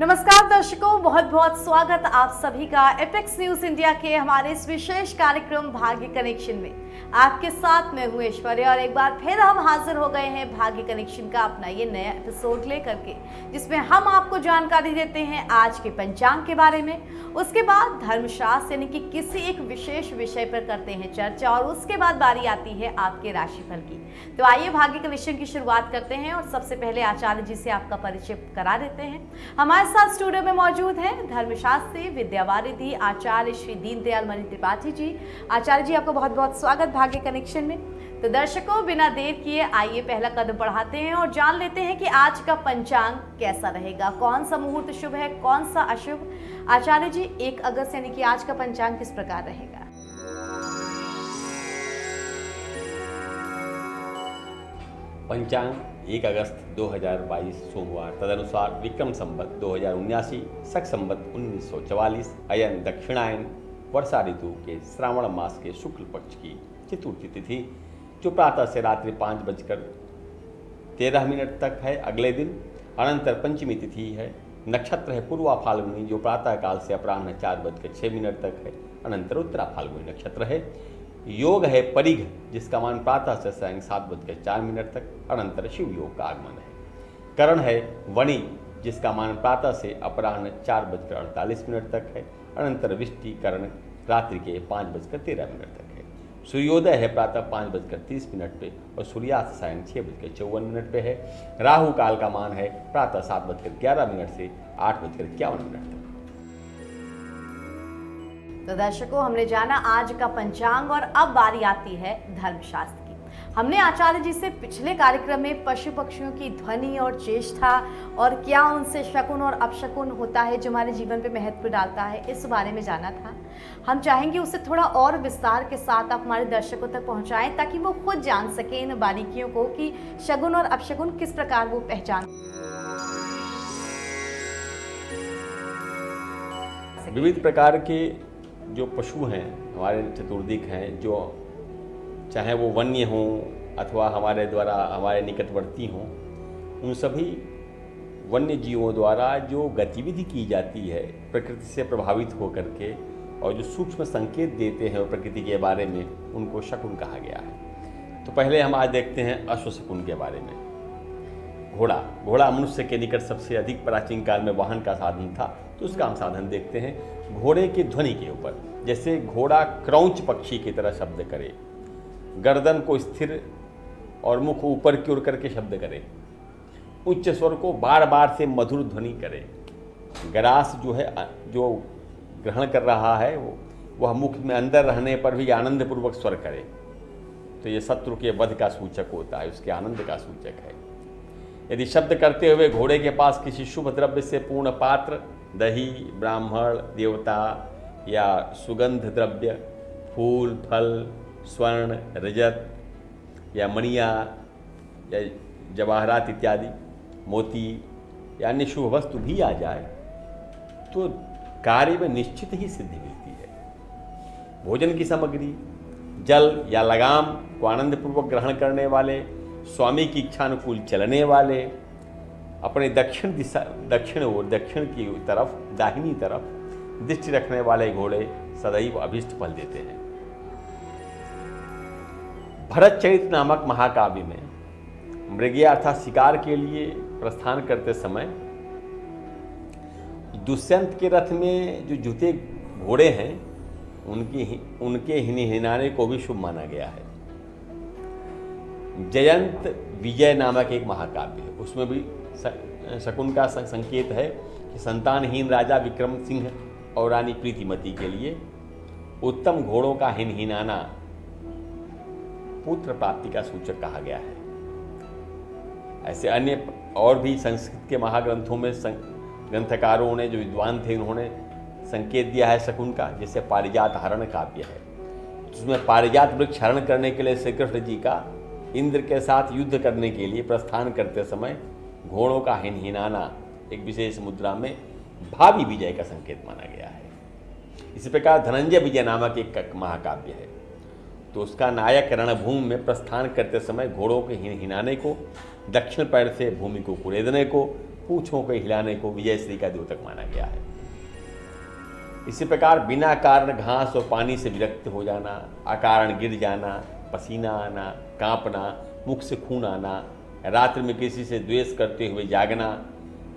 नमस्कार दर्शकों, बहुत बहुत स्वागत आप सभी का एपेक्स न्यूज इंडिया के हमारे इस विशेष कार्यक्रम भाग्य कनेक्शन में। आपके साथ मैं हूं ऐश्वर्या और एक बार फिर हम हाजिर हो गए हैं भाग्य कनेक्शन का अपना ये नया एपिसोड लेकर के, जिसमें हम आपको जानकारी देते हैं आज के पंचांग के बारे में। उसके बाद धर्मशास्त्र यानी कि किसी एक विशेष विषय पर करते हैं चर्चा और उसके बाद बारी आती है आपके राशिफल की। तो आइए भाग्य कनेक्शन की शुरुआत करते हैं और सबसे पहले आचार्य जी से आपका परिचय करा देते हैं। हमारे साथ स्टूडियो में मौजूद हैं धर्मशास्त्री विद्यावारिधि आचार्य श्री दीनदयाल मणि त्रिपाठी जी। आचार्य जी, आपका बहुत बहुत स्वागत भाग्य कनेक्शन में। तो दर्शकों, बिना देर किए आइए पहला कदम बढ़ाते हैं और जान लेते हैं कि आज का पंचांग कैसा रहेगा, कौन सा मुहूर्त शुभ है, कौन सा अशुभ। आचार्य जी, 1 अगस्त यानी कि आज का पंचांग किस प्रकार रहेगा? पंचांग 1 अगस्त 2022 सोमवार, तदनुसार विक्रम संवत 2079 शक संवत 1944 अयन दक्षिणायन वर्षा ऋतु के श्रावण मास के शुक्ल पक्ष की चतुर्थी तिथि, जो प्रातः से रात्रि 5:13 तक है। अगले दिन अनंतर पंचमी तिथि है। नक्षत्र है पूर्वा फाल्गुनी, जो प्रातः काल से अपराह्न 4:06 तक है। अनंतर उत्तरा फाल्गुनी नक्षत्र है। योग है परिघ, जिसका मान प्रातः से सायं 7:04 तक। अनंतर शिव योग का आगमन है। करण है वणि, जिसका मान प्रातः से अपराह्न 4:48 तक है। अनंतर विष्टि करण रात्रि के 5:13 तक है। सूर्योदय है प्रातः 5:30 पे और सूर्यास्त सायं 6:54 पे है। राहु काल का मान है प्रातः 7:11 से 8:51 तक। तो दर्शकों, हमने जाना आज का पंचांग और अब बारी आती है धर्मशास्त्र की। हमने आचार्य जी से पिछले कार्यक्रम में पशु पक्षियों की ध्वनि और चेष्टा और क्या उनसे शकुन और अपशकुन होता है जो हमारे जीवन पे महत्व डालता है, इस बारे में जाना था। हम चाहेंगे उसे थोड़ा और विस्तार के साथ आप हमारे दर्शकों तक पहुंचाएं, ताकि वो खुद जान सके इन बारीकियों को कि शगुन और अपशकुन किस प्रकार वो पहचान। विविध प्रकार के जो पशु हैं हमारे चतुर्दिक हैं, जो चाहे वो वन्य हों अथवा हमारे द्वारा हमारे निकटवर्ती हों, उन सभी वन्य जीवों द्वारा जो गतिविधि की जाती है प्रकृति से प्रभावित होकर के और जो सूक्ष्म संकेत देते हैं प्रकृति के बारे में, उनको शकुन कहा गया है। तो पहले हम आज देखते हैं अश्वशकुन के बारे में। घोड़ा मनुष्य के निकट सबसे अधिक प्राचीन काल में वाहन का साधन था, तो उसका हम साधन देखते हैं घोड़े की ध्वनि के ऊपर। जैसे घोड़ा क्रौंच पक्षी की तरह शब्द करे, गर्दन को स्थिर और मुख ऊपर की ओर करके शब्द करे, उच्च स्वर को बार बार से मधुर ध्वनि करे, ग्रास जो है जो ग्रहण कर रहा है वह मुख में अंदर रहने पर भी आनंद पूर्वक स्वर करे, तो ये शत्रु के वध का सूचक होता है, उसके आनंद का सूचक है। यदि शब्द करते हुए घोड़े के पास किसी शुभ द्रव्य से पूर्ण पात्र, दही, ब्राह्मण, देवता या सुगंध द्रव्य, फूल, फल, स्वर्ण, रजत या मणिया या जवाहरात इत्यादि, मोती या अन्य शुभ वस्तु भी आ जाए, तो कार्य में निश्चित ही सिद्धि मिलती है। भोजन की सामग्री, जल या लगाम को आनंदपूर्वक ग्रहण करने वाले, स्वामी की इच्छानुकूल चलने वाले, अपने दक्षिण की तरफ, दाहिनी तरफ दृष्टि रखने वाले घोड़े सदैव अभीष्ट फल देते हैं। भरत चरित नामक महाकाव्य में मृगया अर्थात शिकार के लिए प्रस्थान करते समय दुष्यंत के रथ में जो जुते घोड़े हैं उनके हिनाने को भी शुभ माना गया है। जयंत विजय नामक एक महाकाव्य है, उसमें भी शकुन का संकेत है कि संतानहीन राजा विक्रम सिंह और रानी प्रीतिमती के लिए उत्तम घोड़ों का हिनहिनाना पुत्र प्राप्ति का सूचक कहा गया है। ऐसे अन्य और भी संस्कृत के महाग्रंथों में ग्रंथकारों ने, जो विद्वान थे, उन्होंने संकेत दिया है शकुन का। जैसे पारिजात हरण काव्य है, उसमें पारिजात वृक्ष हरण करने के लिए श्री कृष्ण जी का इंद्र के साथ युद्ध करने के लिए प्रस्थान करते समय घोड़ों का हिनहिनाना एक विशेष मुद्रा में भावी विजय का संकेत माना गया है। इसी प्रकार धनंजय विजय नामक एक महाकाव्य है, तो उसका नायक रणभूमि में प्रस्थान करते समय घोड़ों के हिनाने को, दक्षिण पैर से भूमि को कुरेदने को पूंछों को हिलाने को विजयश्री का द्योतक माना गया है। इसी प्रकार बिना कारण घास और पानी से विरक्त हो जाना, अकारण गिर जाना, पसीना आना, कांपना, मुख से खून आना, रात्रि में किसी से द्वेष करते हुए जागना,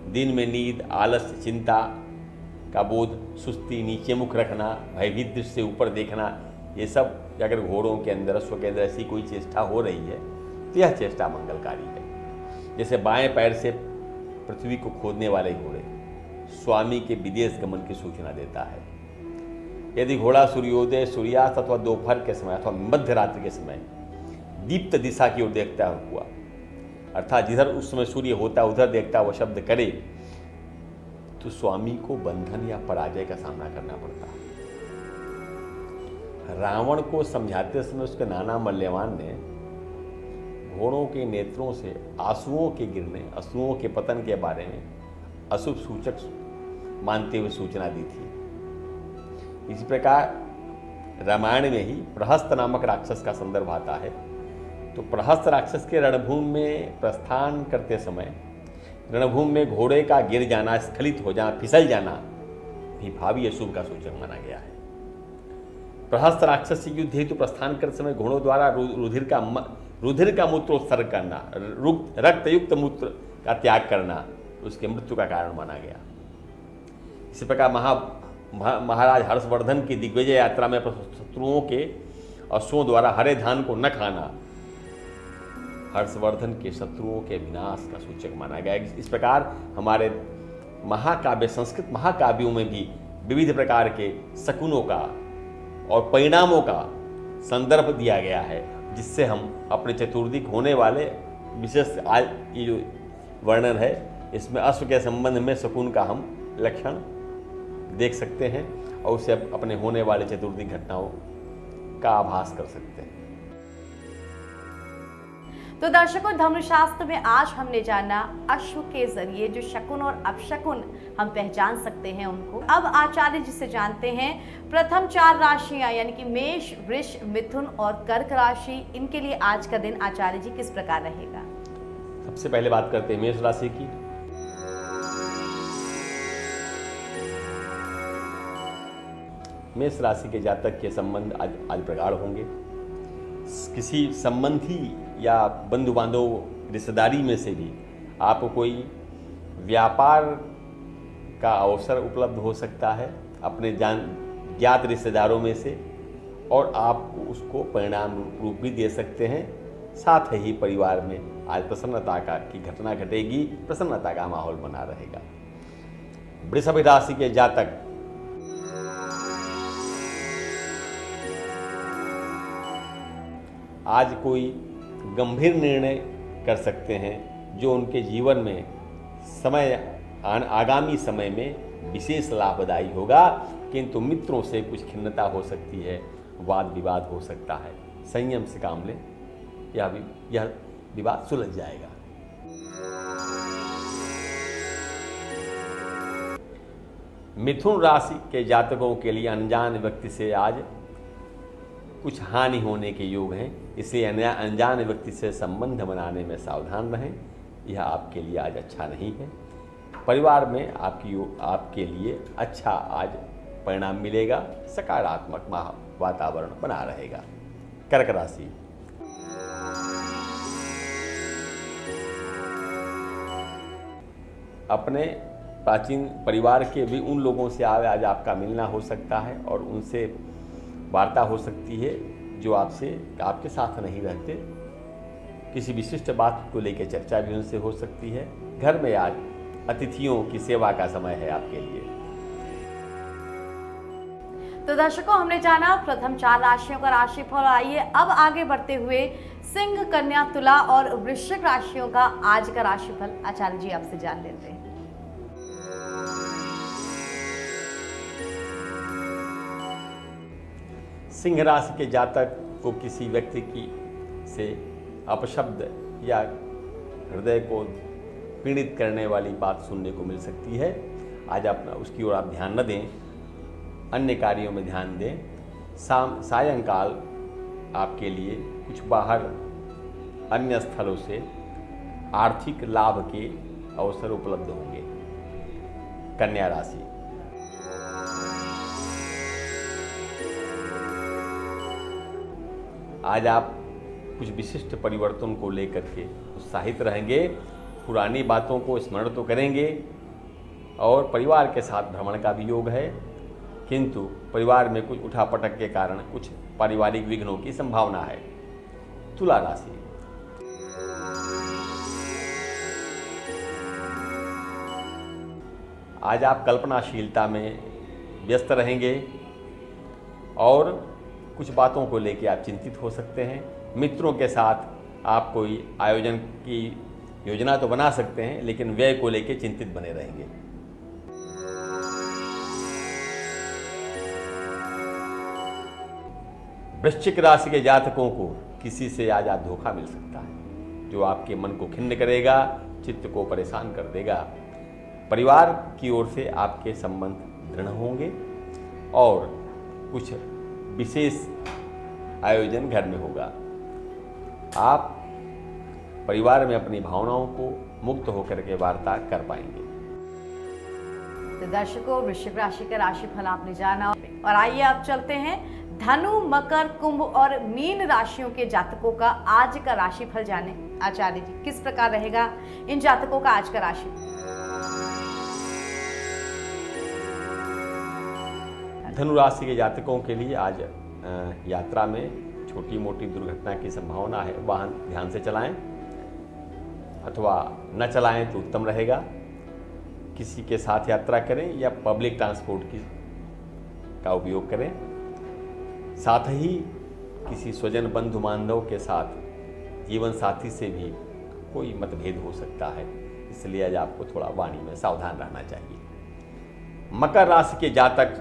दिन में नींद, आलस्य, चिंता का बोध, सुस्ती, नीचे मुख रखना, भयभीत दृष्टि से ऊपर देखना, ये सब अगर घोड़ों के अंदर, अश्व के अंदर ऐसी कोई चेष्टा हो रही है तो यह चेष्टा मंगलकारी है। जैसे बाएं पैर से पृथ्वी को खोदने वाले घोड़े स्वामी के विदेश गमन की सूचना देता है। यदि घोड़ा सूर्योदय, सूर्यास्त अथवा दोपहर के समय अथवा मध्य रात्रि के समय दीप्त दिशा की ओर देखता हुआ, अर्थात जिधर उस समय सूर्य होता उधर देखता हुआ शब्द करे, तो स्वामी को बंधन या पराजय का सामना करना पड़ता है। रावण को समझाते समय उसके नाना मल्यवान ने घोड़ों के नेत्रों से आंसुओं के गिरने, अश्रुओं के पतन के बारे में अशुभ सूचक मानते हुए सूचना दी थी। इसी प्रकार रामायण में ही प्रहस्त नामक राक्षस का संदर्भ आता है। तो प्रहस्त राक्षस के रणभूमि में प्रस्थान करते समय रणभूमि में घोड़े का गिर जाना, स्खलित हो जाना, फिसल जाना भी भावी अशुभ का सूचक माना गया है। प्रहस्त राक्षस से युद्ध हेतु प्रस्थान करते समय घोड़ों द्वारा रुधिर का मूत्रोत्सर्ग करना, रक्तयुक्त मूत्र का त्याग करना उसके मृत्यु का कारण माना गया। इसी प्रकार महाराज हर्षवर्धन की दिग्विजय यात्रा में शत्रुओं के अश्वों द्वारा हरे धान को न खाना हर्षवर्धन के शत्रुओं के विनाश का सूचक माना गया। इस प्रकार हमारे महाकाव्य, संस्कृत महाकाव्यों में भी विविध प्रकार के शकुनों का और परिणामों का संदर्भ दिया गया है, जिससे हम अपने चतुर्दिक होने वाले विशेष आज ये जो वर्णन है इसमें अश्व के संबंध में शकुन का हम लक्षण देख सकते हैं और उससे अपने होने वाले चतुर्दिक घटनाओं का आभास कर सकते हैं। तो दर्शकों, धर्मशास्त्र में आज हमने जाना अश्व के जरिए जो शकुन और अपशकुन हम पहचान सकते हैं उनको। अब आचार्य जी से जानते हैं प्रथम 4 राशियां यानी कि मेष, वृष, मिथुन और कर्क राशि, इनके लिए आज का दिन आचार्य जी किस प्रकार रहेगा। सबसे पहले बात करते हैं मेष राशि की। मेष राशि के जातक के संबंध आज प्रगाढ़ होंगे। किसी संबंधी या बंधु बांधव रिश्तेदारी में से भी आपको कोई व्यापार का अवसर उपलब्ध हो सकता है अपने ज्ञात रिश्तेदारों में से, और आप उसको परिणाम रूप भी दे सकते हैं। साथ ही परिवार में आज प्रसन्नता की घटना घटेगी, प्रसन्नता का माहौल बना रहेगा। वृषभ राशि के जातक आज कोई गंभीर निर्णय कर सकते हैं जो उनके जीवन में आगामी समय में विशेष लाभदायी होगा, किंतु मित्रों से कुछ खिन्नता हो सकती है, वाद विवाद हो सकता है। संयम से काम लें, यह विवाद सुलझ जाएगा। मिथुन राशि के जातकों के लिए अनजान व्यक्ति से आज कुछ हानि होने के योग हैं, इसलिए अनजान व्यक्ति से संबंध बनाने में सावधान रहें। यह आपके लिए आज अच्छा नहीं है। परिवार में आपके लिए अच्छा आज परिणाम मिलेगा, सकारात्मक वातावरण बना रहेगा। कर्क राशि अपने प्राचीन परिवार के भी उन लोगों से आज आपका मिलना हो सकता है और उनसे वार्ता हो सकती है जो आपके साथ नहीं रहते। किसी विशिष्ट बात को लेकर चर्चा भी उनसे हो सकती है। घर में आज अतिथियों की सेवा का समय है आपके लिए। तो दर्शकों, हमने जाना प्रथम 4 राशियों का राशिफल। आइए अब आगे बढ़ते हुए सिंह, कन्या, तुला और वृश्चिक राशियों का आज का राशिफल आचार्य जी आपसे जान लेते हैं। सिंह राशि के जातक को किसी व्यक्ति से अपशब्द या हृदय को पीड़ित करने वाली बात सुनने को मिल सकती है। आज उसकी ओर आप ध्यान न दें, अन्य कार्यों में ध्यान दें। सायंकाल आपके लिए कुछ बाहर अन्य स्थलों से आर्थिक लाभ के अवसर उपलब्ध होंगे। कन्या राशि, आज आप कुछ विशिष्ट परिवर्तन को लेकर के उत्साहित रहेंगे। पुरानी बातों को स्मरण तो करेंगे और परिवार के साथ भ्रमण का भी योग है, किंतु परिवार में कुछ उठापटक के कारण कुछ पारिवारिक विघ्नों की संभावना है। तुला राशि, आज आप कल्पनाशीलता में व्यस्त रहेंगे और कुछ बातों को लेकर आप चिंतित हो सकते हैं। मित्रों के साथ आप कोई आयोजन की योजना तो बना सकते हैं, लेकिन व्यय को लेकर चिंतित बने रहेंगे। वृश्चिक राशि के जातकों को किसी से आज आप धोखा मिल सकता है, जो आपके मन को खिन्न करेगा, चित्त को परेशान कर देगा। परिवार की ओर से आपके संबंध दृढ़ होंगे और कुछ विशेष आयोजन घर में होगा। आप परिवार में अपनी भावनाओं को मुक्त होकर के वार्ता कर पाएंगे। तो दर्शकों, वृश्चिक राशि का राशिफल आपने जाना और आइए आप चलते हैं धनु, मकर, कुंभ और मीन राशियों के जातकों का आज का राशिफल जाने। आचार्य जी, किस प्रकार रहेगा इन जातकों का आज का राशि? धनु राशि के जातकों के लिए आज यात्रा में छोटी मोटी दुर्घटना की संभावना है। वाहन ध्यान से चलाएं अथवा न चलाएं तो उत्तम रहेगा। किसी के साथ यात्रा करें या पब्लिक ट्रांसपोर्ट का उपयोग करें। साथ ही किसी स्वजन बंधु बांधव के साथ जीवन साथी से भी कोई मतभेद हो सकता है, इसलिए आज आपको थोड़ा वाणी में सावधान रहना चाहिए। मकर राशि के जातक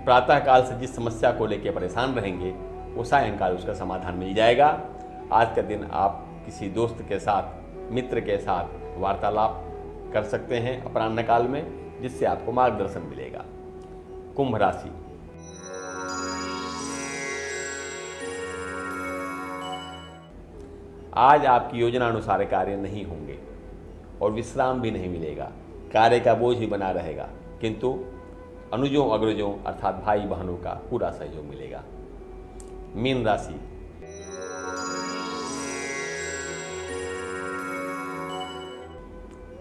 प्रातःकाल से जिस समस्या को लेकर परेशान रहेंगे वो सायंकाल उसका समाधान मिल जाएगा। आज का दिन आप किसी दोस्त के साथ, मित्र के साथ वार्तालाप कर सकते हैं अपराह्न काल में, जिससे आपको मार्गदर्शन मिलेगा। कुंभ राशि, आज आपकी योजना अनुसार कार्य नहीं होंगे और विश्राम भी नहीं मिलेगा। कार्य का बोझ ही बना रहेगा, किंतु अनुजों अग्रजों अर्थात भाई बहनों का पूरा सहयोग मिलेगा। मीन राशि,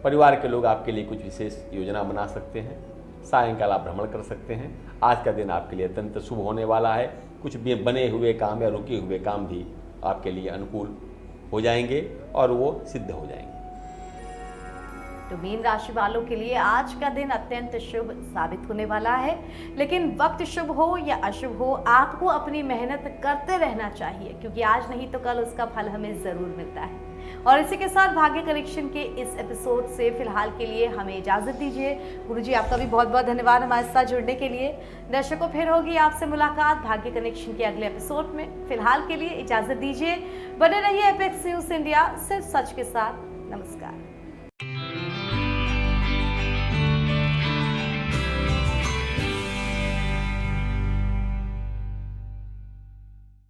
परिवार के लोग आपके लिए कुछ विशेष योजना बना सकते हैं। सायंकाल आप भ्रमण कर सकते हैं। आज का दिन आपके लिए अत्यंत शुभ होने वाला है। कुछ भी बने हुए काम या रुके हुए काम भी आपके लिए अनुकूल हो जाएंगे और वो सिद्ध हो जाएंगे। तो मीन राशि वालों के लिए आज का दिन अत्यंत शुभ साबित होने वाला है, लेकिन वक्त शुभ हो या अशुभ हो, आपको अपनी मेहनत करते रहना चाहिए, क्योंकि आज नहीं तो कल उसका फल हमें जरूर मिलता है। और इसी के साथ भाग्य कनेक्शन के इस एपिसोड से फिलहाल के लिए हमें इजाजत दीजिए। गुरुजी, आपका भी बहुत बहुत धन्यवाद हमारे साथ जुड़ने के लिए। दर्शकों, फिर होगी आपसे मुलाकात भाग्य कनेक्शन के अगले एपिसोड में। फिलहाल के लिए इजाजत दीजिए। बने रहिए एपेक्स न्यूज इंडिया, सिर्फ सच के साथ। नमस्कार।